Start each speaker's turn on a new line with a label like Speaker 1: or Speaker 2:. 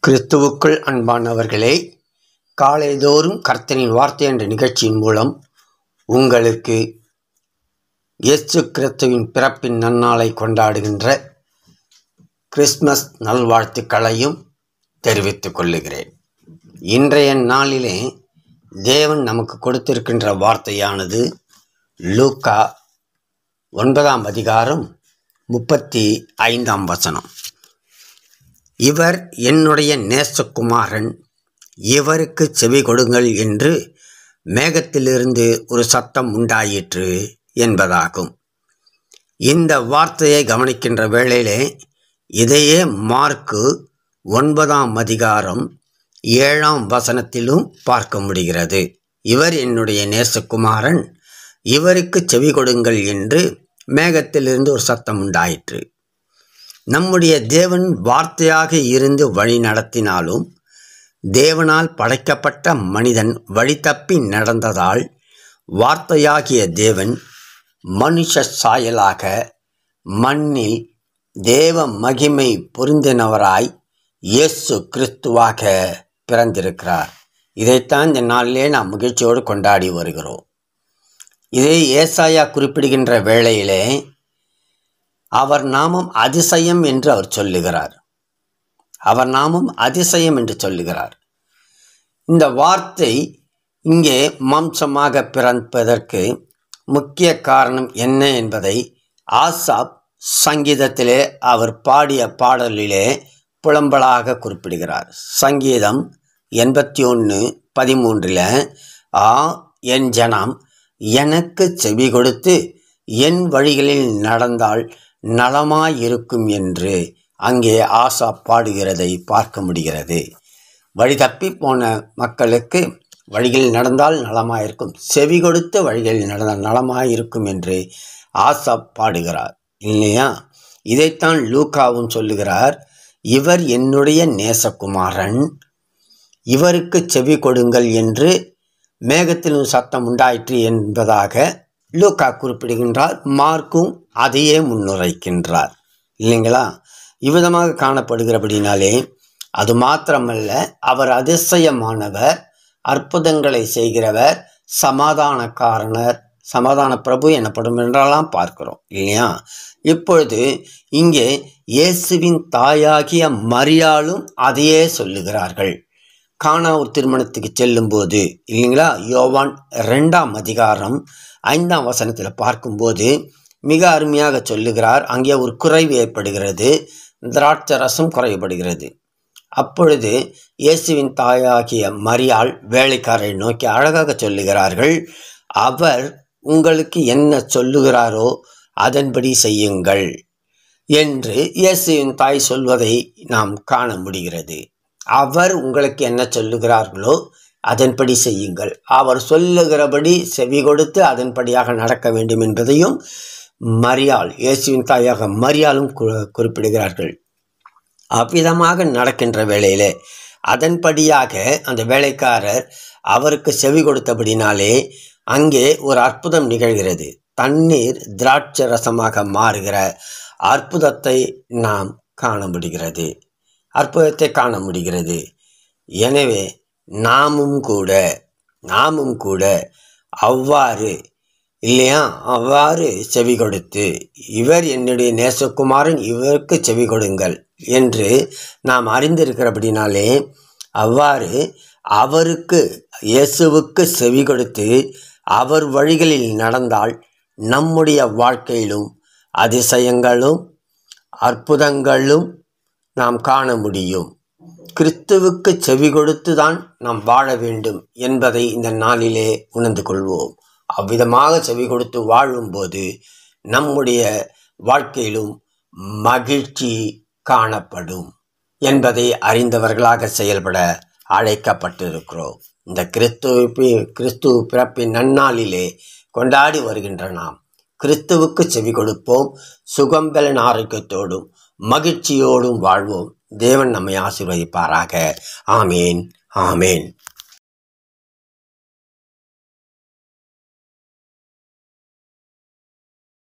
Speaker 1: கிறிஸ்துவுக்குள் அன்பானவர்களே, காலைதோறும் கர்த்தரின் வார்த்தை என்ற நிகழ்ச்சியின் மூலம் உங்களுக்கு இயேசு கிறிஸ்துவின் பிறப்பின் நன்னாளை கொண்டாடுகின்ற கிறிஸ்மஸ் நல்வாழ்த்துக்களையும் தெரிவித்துக் கொள்ளுகிறேன். இன்றைய நாளிலே தேவன் நமக்கு கொடுத்திருக்கின்ற வார்த்தையானது லூக்கா 9ஆம் அதிகாரம் 35ஆம் வசனம். இவர் என்னுடைய நேசகுமாரன், இவருக்கு செவி கொடுங்கள் என்று மேகத்திலிருந்து ஒரு சத்தம் உண்டாயிற்று என்பதாகும். இந்த வார்த்தையை கவனிக்கின்ற வேளையிலே இதையே மார்க்கு 9ஆம் அதிகாரம் 7ஆம் வசனத்திலும் பார்க்க முடிகிறது. இவர் என்னுடைய நேசகுமாரன், இவருக்கு செவி கொடுங்கள் என்று மேகத்திலிருந்து ஒரு சத்தம் உண்டாயிற்று. நம்முடைய தேவன் வார்த்தையாக இருந்து வழி நடத்தினாலும் தேவனால் படைக்கப்பட்ட மனிதன் வழி தப்பி நடந்ததால் வார்த்தையாகிய தேவன் மனுஷ சாயலாக மண்ணில் தேவ மகிமை பொருந்தினவராய் இயேசு கிறிஸ்துவாக பிறந்திருக்கிறார். இதைத்தான் இந்த நாளிலே நாம் மகிழ்ச்சியோடு கொண்டாடி வருகிறோம். இதை ஏசாயா குறிப்பிடுகின்ற வேளையிலே அவர் நாமம் அதிசயம் என்று அவர் சொல்லுகிறார். அவர் நாமம் அதிசயம் என்று சொல்லுகிறார். இந்த வார்த்தை இங்கே மாம்சமாக பிறப்பதற்கு முக்கிய காரணம் என்ன என்பதை ஆசாப் சங்கீதத்திலே அவர் பாடிய பாடலிலே புலம்பலாக குறிப்பிடுகிறார். சங்கீதம் 81:13 என் ஜனம் எனக்கு செவி கொடுத்து என் வழிகளில் நடந்தால் நலமாயிருக்கும் என்று அங்கே ஆசாப் பாடுகிறதை பார்க்க முடிகிறது. வழி தப்பி போன மக்களுக்கு வழிகளில் நடந்தால் நலமாயிருக்கும், செவி கொடுத்து வழிகளில் நடந்தால் நலமாயிருக்கும் என்று ஆசாப் பாடுகிறார் இல்லையா? இதைத்தான் லூக்காவும் சொல்லுகிறார். இவர் என்னுடைய நேசகுமாரன், இவருக்கு செவி கொடுங்கள் என்று மேகத்தில் சத்தம் உண்டாயிற்று என்பதாக லூக்கா குறிப்பிடுகின்றார். மார்க்கும் அதையே முன்னுரைக்கின்றார் இல்லைங்களா? இவ்விதமாக காணப்படுகிறபடினாலே அது மாத்திரமல்ல, அவர் அதிசயமானவர், அற்புதங்களை செய்கிறவர், சமாதானக்காரனர், சமாதான பிரபு எனப்படும் என்றெல்லாம் பார்க்கிறோம் இல்லையா? இப்பொழுது இங்கே இயேசுவின் தாயாகிய மரியாளும் அதையே சொல்லுகிறார்கள். கானா ஒரு திருமணத்துக்கு செல்லும்போது இல்லைங்களா, யோவான் 2ஆம் அதிகாரம் 5ஆம் வசனத்தில் பார்க்கும்போது மிக அருமையாக சொல்லுகிறார். அங்கே ஒரு குறைவு ஏற்படுகிறது, திராட்சை ரசம் குறைபடுகிறது. அப்பொழுது இயேசுவின் தாயாகிய மரியாள் வேலைக்காரரை நோக்கி அழகாக சொல்லுகிறார்கள், அவர் உங்களுக்கு என்ன சொல்லுகிறாரோ அதன்படி செய்யுங்கள் என்று இயேசுவின் தாய் சொல்வதை நாம் காண முடிகிறது. அவர் உங்களுக்கு என்ன சொல்லுகிறார்களோ அதன்படி செய்யுங்கள், அவர் சொல்லுகிறபடி செவி கொடுத்து அதன்படியாக நடக்க வேண்டும் என்பதையும் மரியாள், இயேசுவின் தாயாக மரியாளும் குறிப்பிடுகிறார்கள். அவ்விதமாக நடக்கின்ற வேளையிலே அதன்படியாக அந்த வேலைக்காரர் அவருக்கு செவி கொடுத்தபடினாலே அங்கே ஒரு அற்புதம் நிகழ்கிறது. தண்ணீர் திராட்சை ரசமாக மாறுகிற அற்புதத்தை நாம் காண முடிகிறது, அற்புதத்தை காண முடிகிறது. எனவே நாமும் கூட அவ்வாறு இல்லையா, அவ்வாறு செவி கொடுத்து இவர் என்னுடைய நேசகுமாரன், இவருக்கு செவி கொடுங்கள் என்று நாம் அறிந்திருக்கிறபடினாலே அவ்வாறு அவருக்கு, இயேசுவுக்கு செவி கொடுத்து அவர் வழிகளில் நடந்தால் நம்முடைய வாழ்க்கையிலும் அதிசயங்களும் அற்புதங்களும் நாம் காண முடியும். கிறிஸ்துவுக்கு செவி கொடுத்து தான் நாம் வாழ வேண்டும் என்பதை இந்த நாளிலே உணர்ந்து கொள்வோம். அவ்விதமாக செவி கொடுத்து வாழும்போது நம்முடைய வாழ்க்கையிலும் மகிழ்ச்சி காணப்படும் என்பதை அறிந்தவர்களாக செயல்பட அழைக்கப்பட்டிருக்கிறோம். இந்த கிறிஸ்துவ பிறப்பின் நன்னாளிலே கொண்டாடி வருகின்ற நாம் கிறிஸ்துவுக்கு செவி கொடுப்போம். சுகம்பலன் ஆரோக்கியத்தோடும் மகிழ்ச்சியோடும் வாழ்வோம். தேவன் நம்மை ஆசீர்வதிப்பாராக. ஆமேன், ஆமேன்.